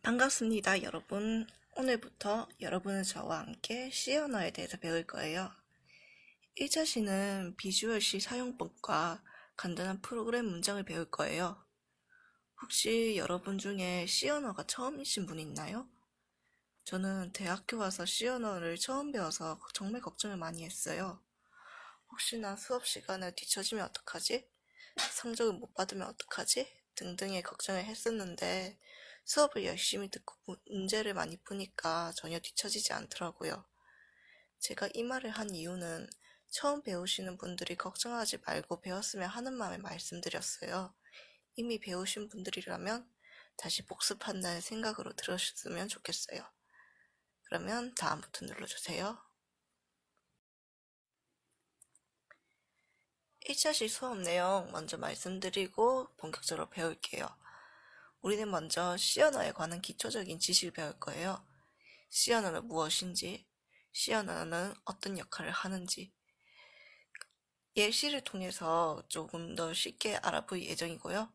반갑습니다, 여러분. 오늘부터 여러분은 저와 함께 C 언어에 대해서 배울 거예요. 1차시는 비주얼 C 사용법과 간단한 프로그램 문장을 배울 거예요. 혹시 여러분 중에 C 언어가 처음이신 분 있나요? 저는 대학교 와서 C 언어를 처음 배워서 정말 걱정을 많이 했어요. 혹시나 수업 시간을 뒤처지면 어떡하지? 성적을 못 받으면 어떡하지? 등등의 걱정을 했었는데 수업을 열심히 듣고 문제를 많이 푸니까 전혀 뒤처지지 않더라고요. 제가 이 말을 한 이유는 처음 배우시는 분들이 걱정하지 말고 배웠으면 하는 마음에 말씀드렸어요. 이미 배우신 분들이라면 다시 복습한다는 생각으로 들으셨으면 좋겠어요. 그러면 다음 버튼 눌러주세요. 1차시 수업 내용 먼저 말씀드리고 본격적으로 배울게요. 우리는 먼저 C 언어에 관한 기초적인 지식을 배울 거예요. C 언어는 무엇인지, C 언어는 어떤 역할을 하는지, 예시를 통해서 조금 더 쉽게 알아볼 예정이고요.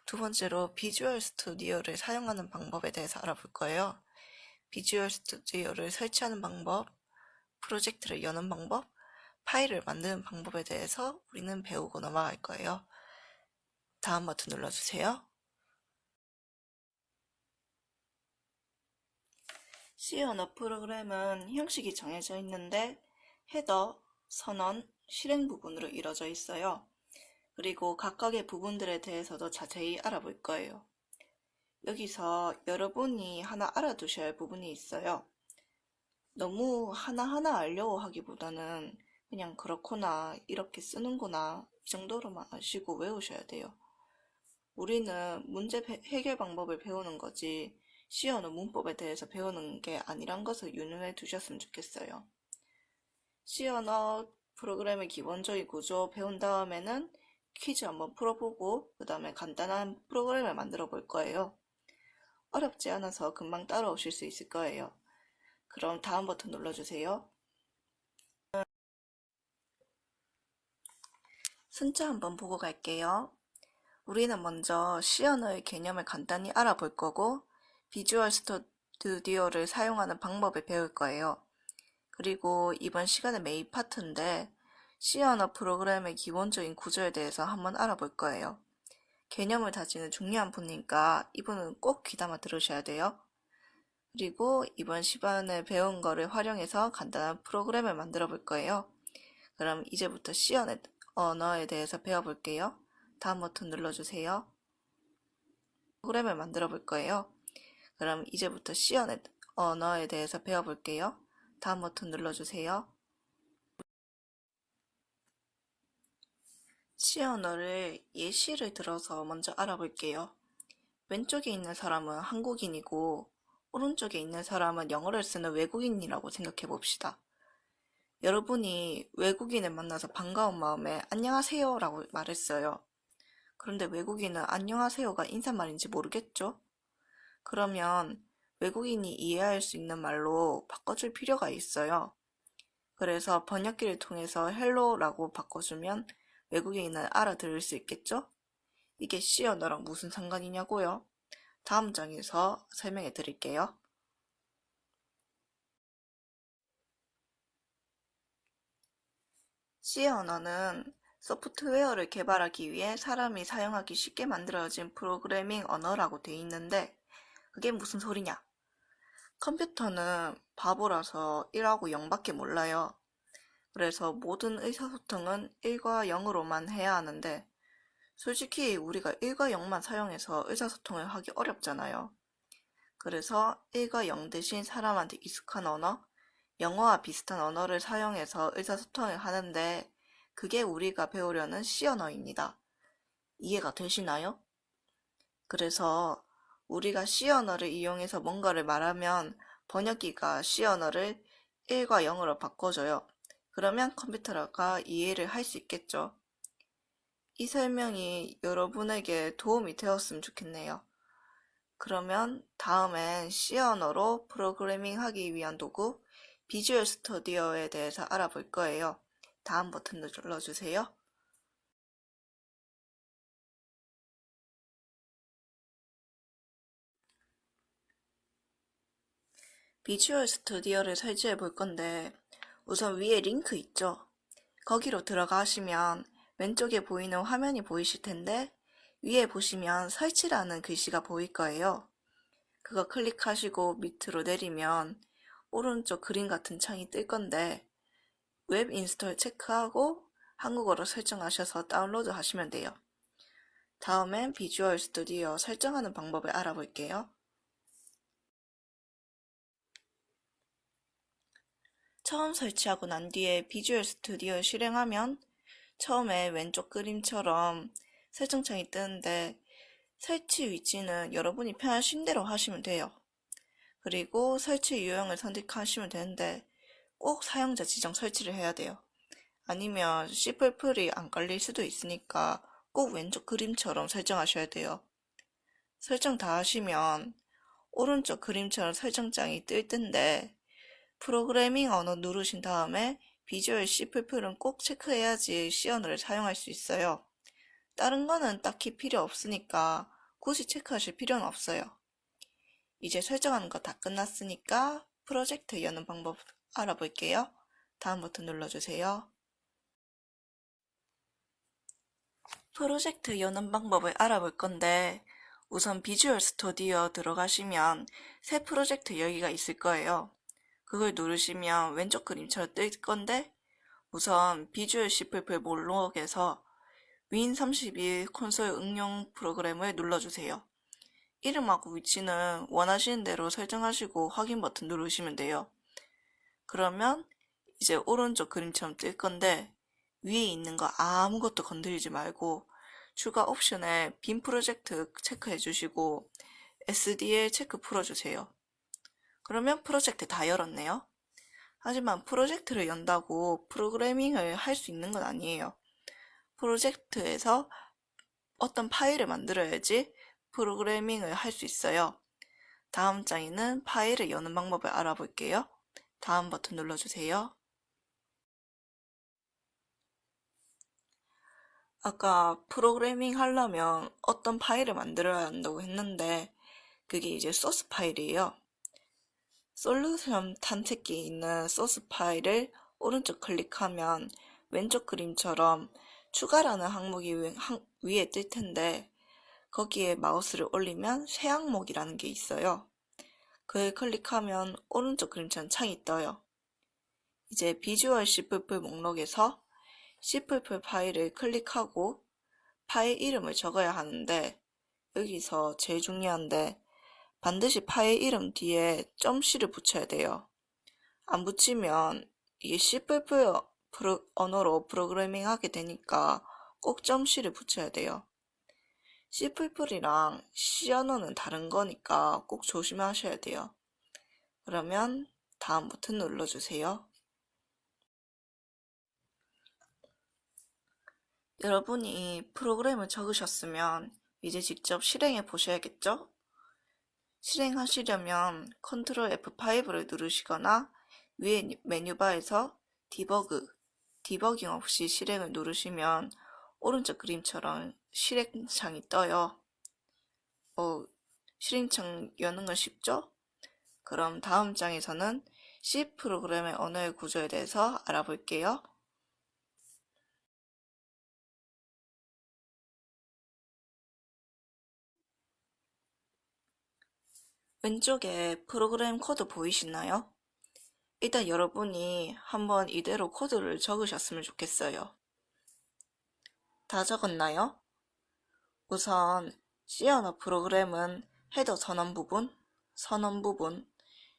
두 번째로 비주얼 스튜디오를 사용하는 방법에 대해서 알아볼 거예요. 비주얼 스튜디오를 설치하는 방법, 프로젝트를 여는 방법, 파일을 만드는 방법에 대해서 우리는 배우고 넘어갈 거예요. 다음 버튼 눌러주세요. C 언어 프로그램은 형식이 정해져 있는데 헤더, 선언, 실행 부분으로 이루어져 있어요. 그리고 각각의 부분들에 대해서도 자세히 알아볼 거예요. 여기서 여러분이 하나 알아두셔야 할 부분이 있어요. 너무 하나하나 알려고 하기보다는 그냥 그렇구나, 이렇게 쓰는구나, 이 정도로만 아시고 외우셔야 돼요. 우리는 문제 해결 방법을 배우는 거지 C 언어 문법에 대해서 배우는 게 아니란 것을 유념해 두셨으면 좋겠어요. C 언어 프로그램의 기본적인 구조 배운 다음에는 퀴즈 한번 풀어보고 그 다음에 간단한 프로그램을 만들어 볼 거예요. 어렵지 않아서 금방 따라오실 수 있을 거예요. 그럼 다음 버튼 눌러주세요. 순자 한번 보고 갈게요. 우리는 먼저 C 언어의 개념을 간단히 알아볼 거고 비주얼 스튜디오를 사용하는 방법을 배울 거예요. 그리고 이번 시간의 메인 파트인데 C 언어 프로그램의 기본적인 구조에 대해서 한번 알아볼 거예요. 개념을 다지는 중요한 부분이니까 이 부분은 꼭 귀담아 들으셔야 돼요. 그리고 이번 시간에 배운 거를 활용해서 간단한 프로그램을 만들어 볼 거예요. 그럼 이제부터 C 언어에 대해서 배워볼게요. 다음 버튼 눌러주세요. 프로그램을 만들어 볼 거예요. 그럼 이제부터 C 언어에 대해서 배워볼게요. 다음 버튼 눌러주세요. C 언어를 예시를 들어서 먼저 알아볼게요. 왼쪽에 있는 사람은 한국인이고 오른쪽에 있는 사람은 영어를 쓰는 외국인이라고 생각해 봅시다. 여러분이 외국인을 만나서 반가운 마음에 안녕하세요 라고 말했어요. 그런데 외국인은 안녕하세요가 인사말인지 모르겠죠? 그러면 외국인이 이해할 수 있는 말로 바꿔줄 필요가 있어요. 그래서 번역기를 통해서 헬로라고 바꿔주면 외국인은 알아들을 수 있겠죠? 이게 C 언어랑 무슨 상관이냐고요? 다음 장에서 설명해 드릴게요. C 언어는 소프트웨어를 개발하기 위해 사람이 사용하기 쉽게 만들어진 프로그래밍 언어라고 돼 있는데 그게 무슨 소리냐? 컴퓨터는 바보라서 1하고 0밖에 몰라요. 그래서 모든 의사소통은 1과 0으로만 해야 하는데 솔직히 우리가 1과 0만 사용해서 의사소통을 하기 어렵잖아요. 그래서 1과 0 대신 사람한테 익숙한 언어, 영어와 비슷한 언어를 사용해서 의사소통을 하는데 그게 우리가 배우려는 C 언어입니다. 이해가 되시나요? 그래서 우리가 C 언어를 이용해서 뭔가를 말하면 번역기가 C 언어를 1과 0으로 바꿔줘요. 그러면 컴퓨터가 이해를 할 수 있겠죠. 이 설명이 여러분에게 도움이 되었으면 좋겠네요. 그러면 다음엔 C 언어로 프로그래밍 하기 위한 도구 비주얼 스튜디오에 대해서 알아볼 거예요. 다음 버튼 눌러주세요. 비주얼 스튜디오를 설치해 볼 건데 우선 위에 링크 있죠? 거기로 들어가시면 왼쪽에 보이는 화면이 보이실 텐데 위에 보시면 설치라는 글씨가 보일 거예요. 그거 클릭하시고 밑으로 내리면 오른쪽 그림 같은 창이 뜰 건데 웹 인스톨 체크하고 한국어로 설정하셔서 다운로드 하시면 돼요. 다음엔 비주얼 스튜디오 설정하는 방법을 알아볼게요. 처음 설치하고 난 뒤에 비주얼 스튜디오를 실행하면 처음에 왼쪽 그림처럼 설정창이 뜨는데 설치 위치는 여러분이 편하신 대로 하시면 돼요. 그리고 설치 유형을 선택하시면 되는데 꼭 사용자 지정 설치를 해야 돼요. 아니면 C++이 안 깔릴 수도 있으니까 꼭 왼쪽 그림처럼 설정하셔야 돼요. 설정 다 하시면 오른쪽 그림처럼 설정창이 뜰 텐데 프로그래밍 언어 누르신 다음에 비주얼 C++는 꼭 체크해야지 C 언어를 사용할 수 있어요. 다른 거는 딱히 필요 없으니까 굳이 체크하실 필요는 없어요. 이제 설정하는 거 다 끝났으니까 프로젝트 여는 방법 알아볼게요. 다음 버튼 눌러주세요. 프로젝트 여는 방법을 알아볼 건데 우선 비주얼 스튜디오 들어가시면 새 프로젝트 여기가 있을 거예요. 그걸 누르시면 왼쪽 그림처럼 뜰 건데 우선 비주얼 C++ 목록에서 윈31 콘솔 응용 프로그램을 눌러주세요. 이름하고 위치는 원하시는 대로 설정하시고 확인 버튼 누르시면 돼요. 그러면 이제 오른쪽 그림처럼 뜰 건데 위에 있는 거 아무것도 건드리지 말고 추가 옵션에 빈 프로젝트 체크해 주시고 SDL 체크 풀어주세요. 그러면 프로젝트 다 열었네요. 하지만 프로젝트를 연다고 프로그래밍을 할 수 있는 건 아니에요. 프로젝트에서 어떤 파일을 만들어야지 프로그래밍을 할 수 있어요. 다음 장에는 파일을 여는 방법을 알아볼게요. 다음 버튼 눌러주세요. 아까 프로그래밍 하려면 어떤 파일을 만들어야 한다고 했는데 그게 이제 소스 파일이에요. 솔루션 탐색기에 있는 소스 파일을 오른쪽 클릭하면 왼쪽 그림처럼 추가라는 항목이 위에 뜰 텐데 거기에 마우스를 올리면 새 항목이라는 게 있어요. 그걸 클릭하면 오른쪽 그림처럼 창이 떠요. 이제 비주얼 C++ 목록에서 C++ 파일을 클릭하고 파일 이름을 적어야 하는데 여기서 제일 중요한데 반드시 파일 이름 뒤에 .c를 붙여야 돼요. 안 붙이면 이게 C++ 언어로 프로그래밍 하게 되니까 꼭 .c를 붙여야 돼요. C++이랑 C 언어는 다른 거니까 꼭 조심하셔야 돼요. 그러면 다음 버튼 눌러주세요. 여러분이 프로그램을 적으셨으면 이제 직접 실행해 보셔야겠죠? 실행하시려면 Ctrl F5를 누르시거나 위에 메뉴바에서 디버깅 없이 실행을 누르시면 오른쪽 그림처럼 실행창이 떠요. 실행창 여는 건 쉽죠? 그럼 다음 장에서는 C 프로그램의 언어의 구조에 대해서 알아볼게요. 왼쪽에 프로그램 코드 보이시나요? 일단 여러분이 한번 이대로 코드를 적으셨으면 좋겠어요. 다 적었나요? 우선 C 언어 프로그램은 헤더 선언 부분,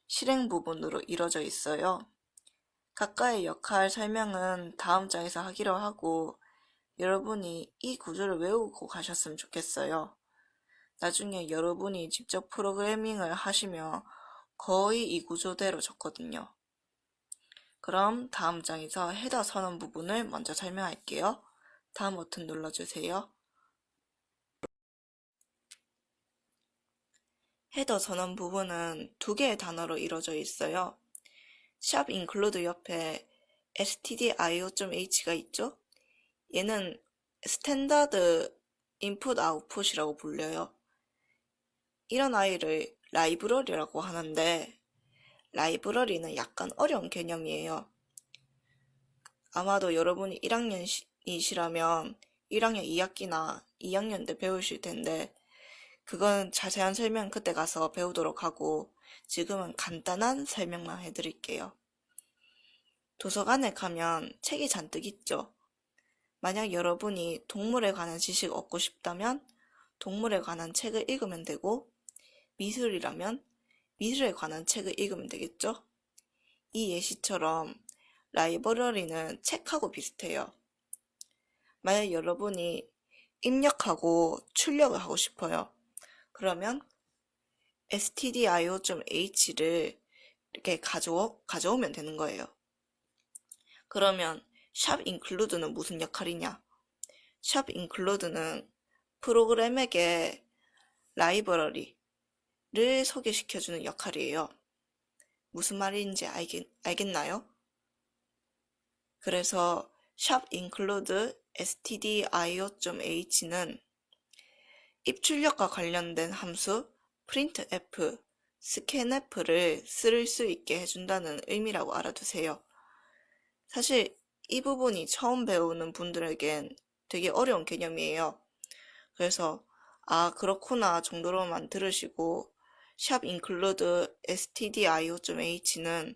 실행 부분으로 이루어져 있어요. 각각의 역할 설명은 다음 장에서 하기로 하고 여러분이 이 구조를 외우고 가셨으면 좋겠어요. 나중에 여러분이 직접 프로그래밍을 하시면 거의 이 구조대로 적거든요. 그럼 다음 장에서 헤더 선언 부분을 먼저 설명할게요. 다음 버튼 눌러주세요. 헤더 선언 부분은 두 개의 단어로 이루어져 있어요. 샵 include 옆에 stdio.h가 있죠? 얘는 스탠다드 인풋 아웃풋이라고 불려요. 이런 아이를 라이브러리라고 하는데 라이브러리는 약간 어려운 개념이에요. 아마도 여러분이 1학년이시라면 1학년 2학기나 2학년 때 배우실 텐데 그건 자세한 설명 그때 가서 배우도록 하고 지금은 간단한 설명만 해드릴게요. 도서관에 가면 책이 잔뜩 있죠. 만약 여러분이 동물에 관한 지식 얻고 싶다면 동물에 관한 책을 읽으면 되고 미술이라면 미술에 관한 책을 읽으면 되겠죠? 이 예시처럼 라이브러리는 책하고 비슷해요. 만약 여러분이 입력하고 출력을 하고 싶어요. 그러면 stdio.h를 이렇게 가져오면 되는 거예요. 그러면 샵 include는 무슨 역할이냐? 샵 include는 프로그램에게 라이브러리를 소개시켜주는 역할이에요. 무슨 말인지 알겠나요? 그래서 샵 include stdio.h는 입출력과 관련된 함수 printf, scanf를 쓸 수 있게 해준다는 의미라고 알아두세요. 사실 이 부분이 처음 배우는 분들에겐 되게 어려운 개념이에요. 그래서 그렇구나 정도로만 들으시고 샵 include stdio.h는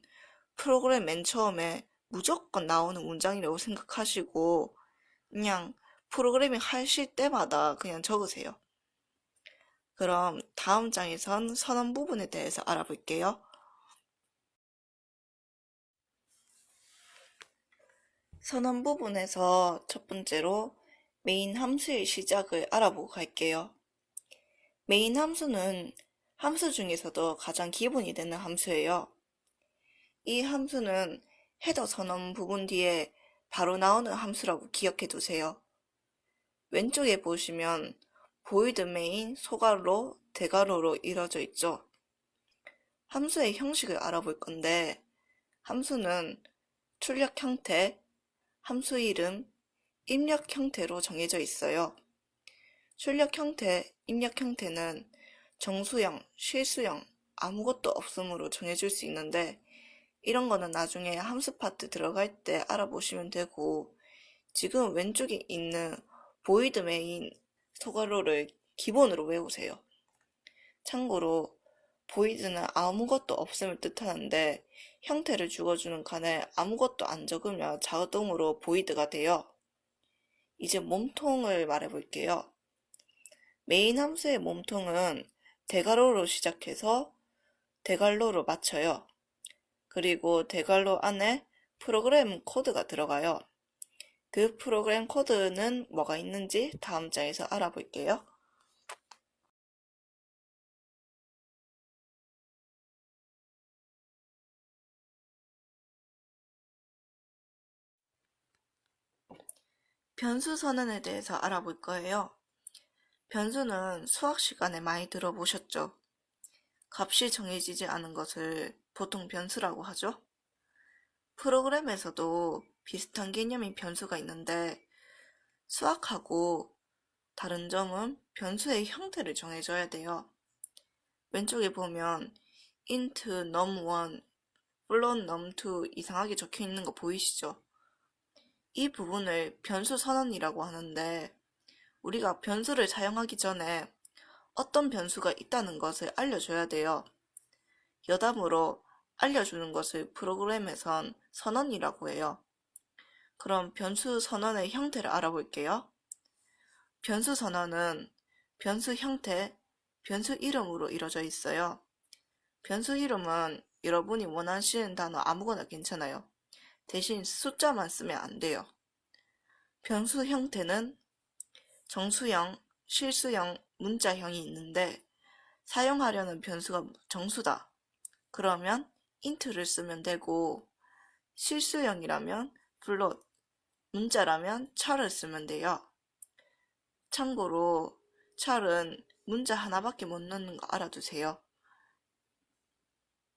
프로그램 맨 처음에 무조건 나오는 문장이라고 생각하시고 그냥 프로그래밍 하실 때마다 그냥 적으세요. 그럼 다음 장에선 선언 부분에 대해서 알아볼게요. 선언 부분에서 첫 번째로 메인 함수의 시작을 알아보고 갈게요. 메인 함수는 함수 중에서도 가장 기본이 되는 함수예요. 이 함수는 헤더 선언 부분 뒤에 바로 나오는 함수라고 기억해 두세요. 왼쪽에 보시면 void main 소괄호, 대괄호로 이루어져 있죠. 함수의 형식을 알아볼 건데 함수는 출력 형태, 함수 이름, 입력 형태로 정해져 있어요. 출력 형태, 입력 형태는 정수형, 실수형, 아무것도 없음으로 정해줄 수 있는데 이런 거는 나중에 함수 파트 들어갈 때 알아보시면 되고 지금 왼쪽에 있는 void main 소괄호를 기본으로 외우세요. 참고로 void는 아무것도 없음을 뜻하는데 형태를 주어주는 칸에 아무것도 안 적으면 자동으로 void가 돼요. 이제 몸통을 말해볼게요. 메인 함수의 몸통은 대괄호로 시작해서 대괄호로 마쳐요. 그리고 대괄호 안에 프로그램 코드가 들어가요. 그 프로그램 코드는 뭐가 있는지 다음 장에서 알아볼게요. 변수 선언에 대해서 알아볼 거예요. 변수는 수학 시간에 많이 들어보셨죠? 값이 정해지지 않은 것을 보통 변수라고 하죠. 프로그램에서도 비슷한 개념인 변수가 있는데 수학하고 다른 점은 변수의 형태를 정해줘야 돼요. 왼쪽에 보면 int num1, float num2 이상하게 적혀 있는 거 보이시죠? 이 부분을 변수 선언이라고 하는데 우리가 변수를 사용하기 전에 어떤 변수가 있다는 것을 알려줘야 돼요. 여담으로 알려주는 것을 프로그램에선 선언이라고 해요. 그럼 변수 선언의 형태를 알아볼게요. 변수 선언은 변수 형태, 변수 이름으로 이루어져 있어요. 변수 이름은 여러분이 원하시는 단어 아무거나 괜찮아요. 대신 숫자만 쓰면 안 돼요. 변수 형태는 정수형, 실수형, 문자형이 있는데 사용하려는 변수가 정수다. 그러면 int를 쓰면 되고 실수형이라면 float, 문자라면 char을 쓰면 돼요. 참고로 char은 문자 하나밖에 못 넣는 거 알아두세요.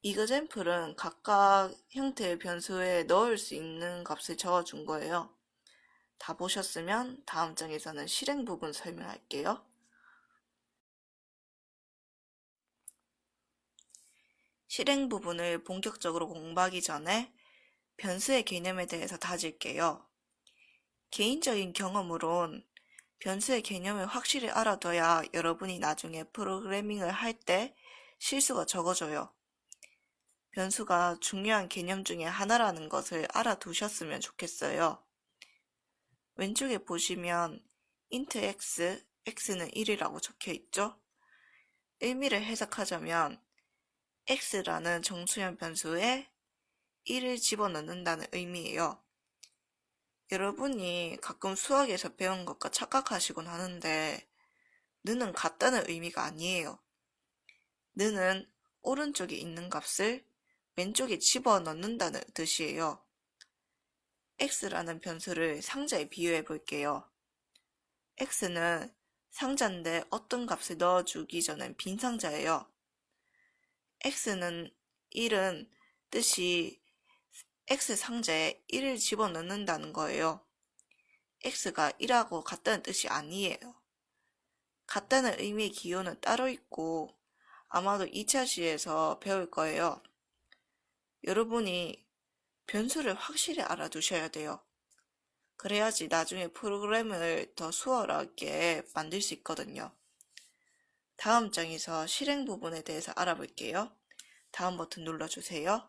example은 각각 형태의 변수에 넣을 수 있는 값을 적어준 거예요. 다 보셨으면 다음 장에서는 실행 부분 설명할게요. 실행 부분을 본격적으로 공부하기 전에 변수의 개념에 대해서 다질게요. 개인적인 경험으론 변수의 개념을 확실히 알아둬야 여러분이 나중에 프로그래밍을 할 때 실수가 적어져요. 변수가 중요한 개념 중에 하나라는 것을 알아두셨으면 좋겠어요. 왼쪽에 보시면 int x, x는 1이라고 적혀 있죠? 의미를 해석하자면 x라는 정수형 변수에 1을 집어넣는다는 의미예요. 여러분이 가끔 수학에서 배운 것과 착각하시곤 하는데 는은 같다는 의미가 아니에요. 는은 오른쪽에 있는 값을 왼쪽에 집어넣는다는 뜻이에요. x라는 변수를 상자에 비유해 볼게요. x는 상자인데 어떤 값을 넣어주기 전엔 빈 상자예요. x는 1은 뜻이 x 상자에 1을 집어넣는다는 거예요. x가 1하고 같다는 뜻이 아니에요. 같다는 의미의 기호는 따로 있고 아마도 2차 시에서 배울 거예요. 여러분이 변수를 확실히 알아두셔야 돼요. 그래야지 나중에 프로그램을 더 수월하게 만들 수 있거든요. 다음 장에서 실행 부분에 대해서 알아볼게요. 다음 버튼 눌러주세요.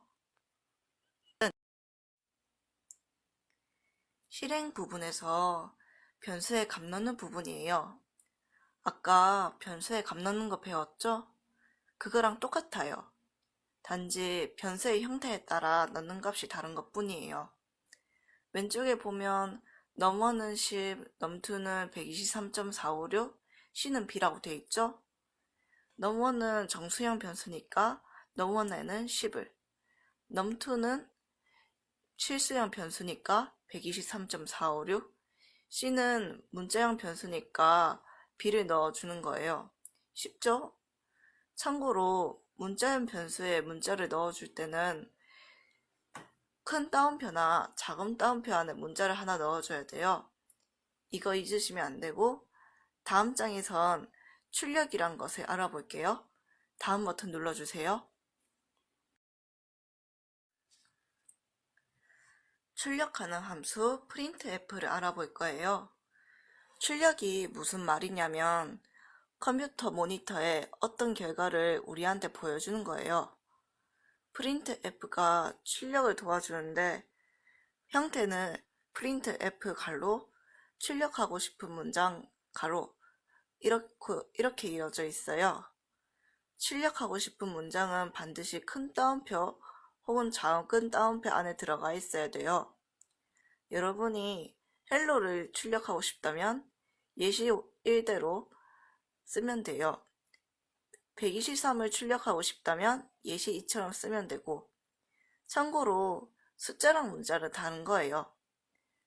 실행 부분에서 변수에 값 넣는 부분이에요. 아까 변수에 값 넣는 거 배웠죠? 그거랑 똑같아요. 단지 변수의 형태에 따라 넣는 값이 다른 것 뿐이에요. 왼쪽에 보면 num1은 10, num2는 123.456, c는 b라고 돼 있죠? num1은 정수형 변수니까 num1에는 10을, num2는 실수형 변수니까 123.456, c는 문자형 변수니까 b를 넣어주는 거예요. 쉽죠? 참고로 문자형 변수에 문자를 넣어줄 때는 큰 따옴표나 작은 따옴표 안에 문자를 하나 넣어줘야 돼요. 이거 잊으시면 안 되고 다음 장에선 출력이란 것을 알아볼게요. 다음 버튼 눌러주세요. 출력하는 함수 printf를 알아볼 거예요. 출력이 무슨 말이냐면 컴퓨터 모니터에 어떤 결과를 우리한테 보여주는 거예요. printf가 출력을 도와주는데 형태는 printf 가로 출력하고 싶은 문장 가로 이렇게 이어져 있어요. 출력하고 싶은 문장은 반드시 큰 따옴표 혹은 작은 따옴표 안에 들어가 있어야 돼요. 여러분이 헬로를 출력하고 싶다면 예시 1대로 쓰면 돼요. 123을 출력하고 싶다면 예시 2처럼 쓰면 되고, 참고로 숫자랑 문자는 다른 거예요.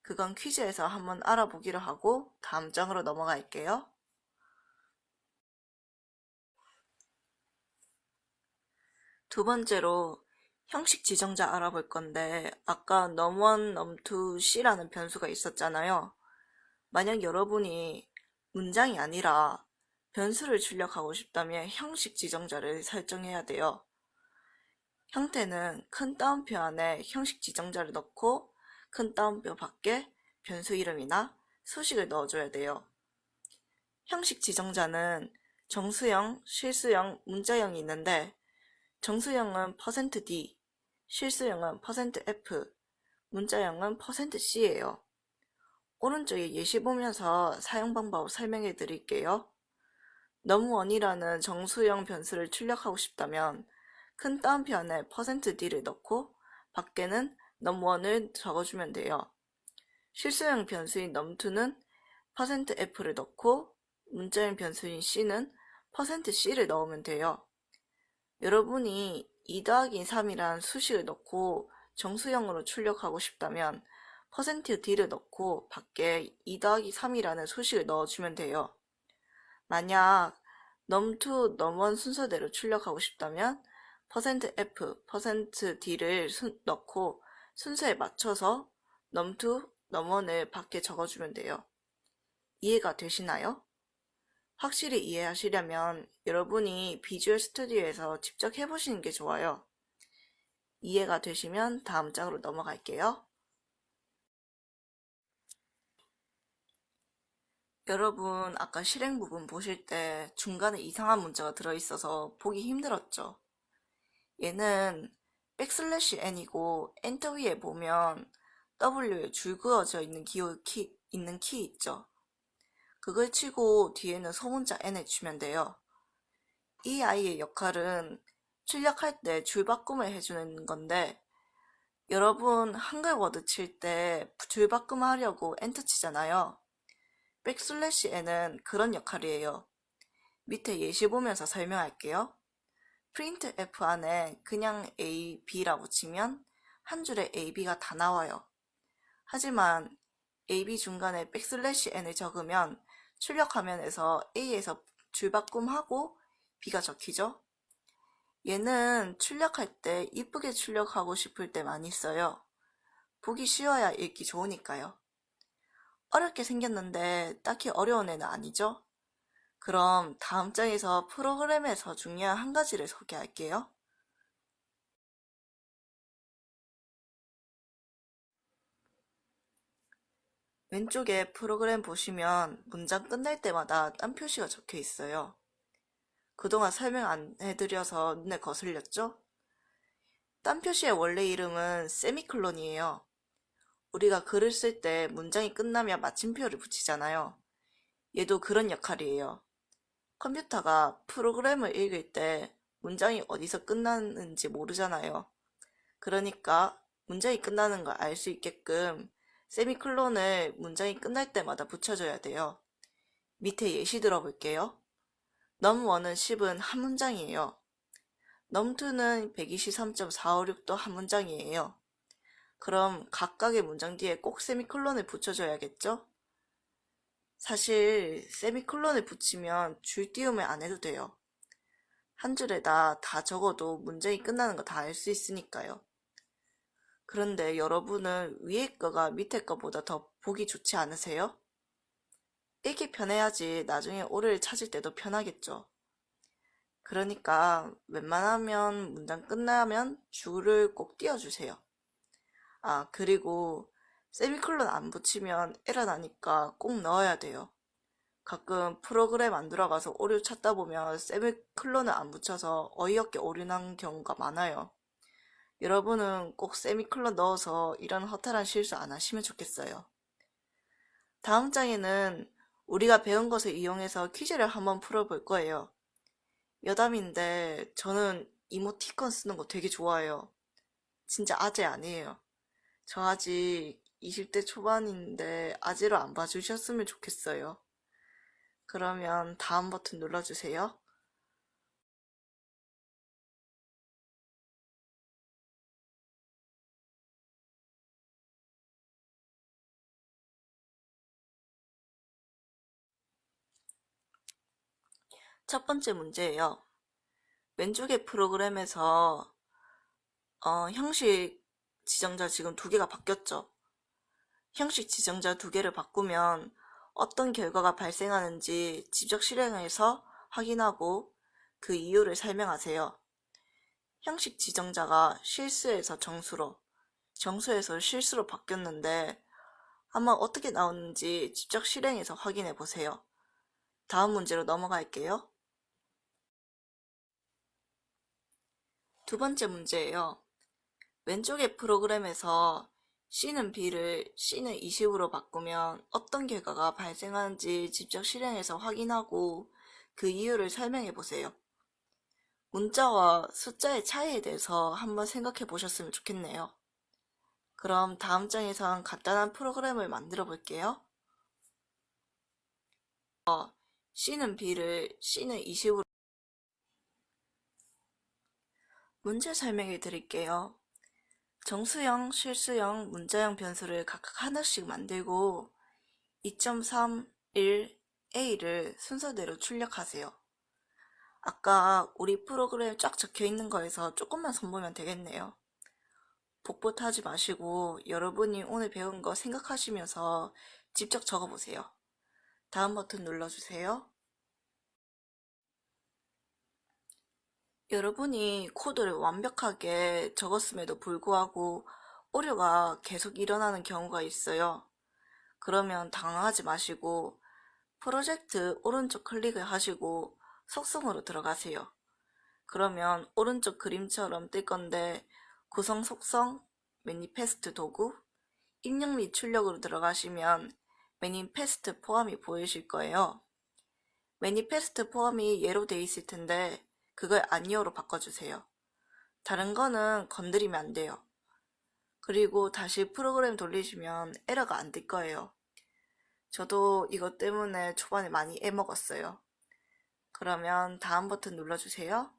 그건 퀴즈에서 한번 알아보기로 하고 다음 장으로 넘어갈게요. 두 번째로 형식 지정자 알아볼 건데 아까 num1, num2, c라는 변수가 있었잖아요. 만약 여러분이 문장이 아니라 변수를 출력하고 싶다면 형식 지정자를 설정해야 돼요. 형태는 큰 따옴표 안에 형식 지정자를 넣고 큰 따옴표 밖에 변수 이름이나 수식을 넣어줘야 돼요. 형식 지정자는 정수형, 실수형, 문자형이 있는데 정수형은 %d, 실수형은 %f, 문자형은 %c예요. 오른쪽에 예시 보면서 사용 방법 설명해 드릴게요. num1이라는 정수형 변수를 출력하고 싶다면 큰 따옴표 안에 %d를 넣고 밖에는 num1을 적어주면 돼요. 실수형 변수인 num2는 %f를 넣고 문자형 변수인 c는 %c를 넣으면 돼요. 여러분이 2 더하기 3이란 수식을 넣고 정수형으로 출력하고 싶다면 %d를 넣고 밖에 2 더하기 3이라는 수식을 넣어주면 돼요. 만약 num2, num1 순서대로 출력하고 싶다면 %f, %d를 넣고 순서에 맞춰서 num2, num1을 밖에 적어주면 돼요. 이해가 되시나요? 확실히 이해하시려면 여러분이 비주얼 스튜디오에서 직접 해보시는 게 좋아요. 이해가 되시면 다음 장으로 넘어갈게요. 여러분, 아까 실행 부분 보실 때 중간에 이상한 문자가 들어있어서 보기 힘들었죠? 얘는 백슬래시 n이고 엔터 위에 보면 W에 줄 그어져 있는 있는 키 있죠? 그걸 치고 뒤에는 소문자 n을 주면 돼요. 이 아이의 역할은 출력할 때 줄바꿈을 해주는 건데, 여러분 한글 워드 칠 때 줄바꿈 하려고 엔터 치잖아요. 백슬래시 n은 그런 역할이에요. 밑에 예시 보면서 설명할게요. printf 안에 그냥 a, b라고 치면 한 줄에 a, b가 다 나와요. 하지만 a, b 중간에 백슬래시 n을 적으면 출력 화면에서 a에서 줄바꿈하고 b가 적히죠. 얘는 출력할 때 이쁘게 출력하고 싶을 때 많이 써요. 보기 쉬워야 읽기 좋으니까요. 어렵게 생겼는데 딱히 어려운 애는 아니죠? 그럼 다음 장에서 프로그램에서 중요한 한 가지를 소개할게요. 왼쪽에 프로그램 보시면 문장 끝날 때마다 딴 표시가 적혀 있어요. 그동안 설명 안 해드려서 눈에 거슬렸죠? 딴 표시의 원래 이름은 세미콜론이에요. 우리가 글을 쓸 때 문장이 끝나면 마침표를 붙이잖아요. 얘도 그런 역할이에요. 컴퓨터가 프로그램을 읽을 때 문장이 어디서 끝나는지 모르잖아요. 그러니까 문장이 끝나는 걸 알 수 있게끔 세미콜론을 문장이 끝날 때마다 붙여줘야 돼요. 밑에 예시 들어볼게요. num1은 10은 한 문장이에요. num2는 123.456도 한 문장이에요. 그럼 각각의 문장 뒤에 꼭 세미콜론을 붙여줘야겠죠? 사실 세미콜론을 붙이면 줄 띄움을 안 해도 돼요. 한 줄에다 다 적어도 문장이 끝나는 거 다 알 수 있으니까요. 그런데 여러분은 위에 거가 밑에 거보다 더 보기 좋지 않으세요? 읽기 편해야지 나중에 오류를 찾을 때도 편하겠죠. 그러니까 웬만하면 문장 끝나면 줄을 꼭 띄워주세요. 아, 그리고 세미콜론 안 붙이면 에러 나니까 꼭 넣어야 돼요. 가끔 프로그램 안 들어가서 오류 찾다 보면 세미콜론을 안 붙여서 어이없게 오류 난 경우가 많아요. 여러분은 꼭 세미콜론 넣어서 이런 허탈한 실수 안 하시면 좋겠어요. 다음 장에는 우리가 배운 것을 이용해서 퀴즈를 한번 풀어볼 거예요. 여담인데 저는 이모티콘 쓰는 거 되게 좋아해요. 진짜 아재 아니에요. 저 아직 20대 초반인데 아재로 안 봐주셨으면 좋겠어요. 그러면 다음 버튼 눌러주세요. 첫 번째 문제예요. 왼쪽의 프로그램에서 형식 지정자 지금 두 개가 바뀌었죠. 형식 지정자 두 개를 바꾸면 어떤 결과가 발생하는지 직접 실행해서 확인하고 그 이유를 설명하세요. 형식 지정자가 실수에서 정수로, 정수에서 실수로 바뀌었는데 한번 어떻게 나오는지 직접 실행해서 확인해 보세요. 다음 문제로 넘어갈게요. 두 번째 문제예요. 왼쪽의 프로그램에서 C는 B를 C는 20으로 바꾸면 어떤 결과가 발생하는지 직접 실행해서 확인하고 그 이유를 설명해 보세요. 문자와 숫자의 차이에 대해서 한번 생각해 보셨으면 좋겠네요. 그럼 다음 장에선 간단한 프로그램을 만들어 볼게요. C는 B를 C는 20으로 문제 설명해 드릴게요. 정수형, 실수형, 문자형 변수를 각각 하나씩 만들고 2.3, 1, A를 순서대로 출력하세요. 아까 우리 프로그램에 쫙 적혀 있는 거에서 조금만 선보면 되겠네요. 복붙하지 마시고 여러분이 오늘 배운 거 생각하시면서 직접 적어보세요. 다음 버튼 눌러주세요. 여러분이 코드를 완벽하게 적었음에도 불구하고 오류가 계속 일어나는 경우가 있어요. 그러면 당황하지 마시고 프로젝트 오른쪽 클릭을 하시고 속성으로 들어가세요. 그러면 오른쪽 그림처럼 뜰 건데 구성 속성, 매니페스트 도구, 입력 및 출력으로 들어가시면 매니페스트 포함이 보이실 거예요. 매니페스트 포함이 예로 돼 있을 텐데 그걸 아니오로 바꿔주세요. 다른 거는 건드리면 안 돼요. 그리고 다시 프로그램 돌리시면 에러가 안 뜰 거예요. 저도 이것 때문에 초반에 많이 애먹었어요. 그러면 다음 버튼 눌러주세요.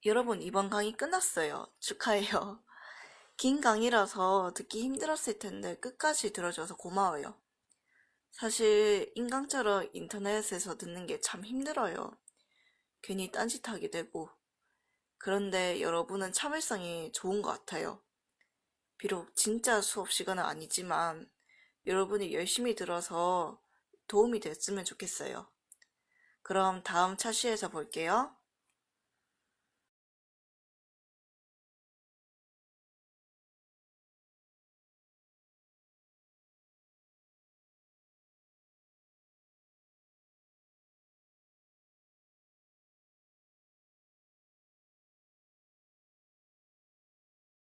여러분 이번 강의 끝났어요. 축하해요. 긴 강의라서 듣기 힘들었을 텐데 끝까지 들어줘서 고마워요. 사실 인강처럼 인터넷에서 듣는 게 참 힘들어요. 괜히 딴짓하게 되고. 그런데 여러분은 참을성이 좋은 것 같아요. 비록 진짜 수업 시간은 아니지만 여러분이 열심히 들어서 도움이 됐으면 좋겠어요. 그럼 다음 차시에서 볼게요.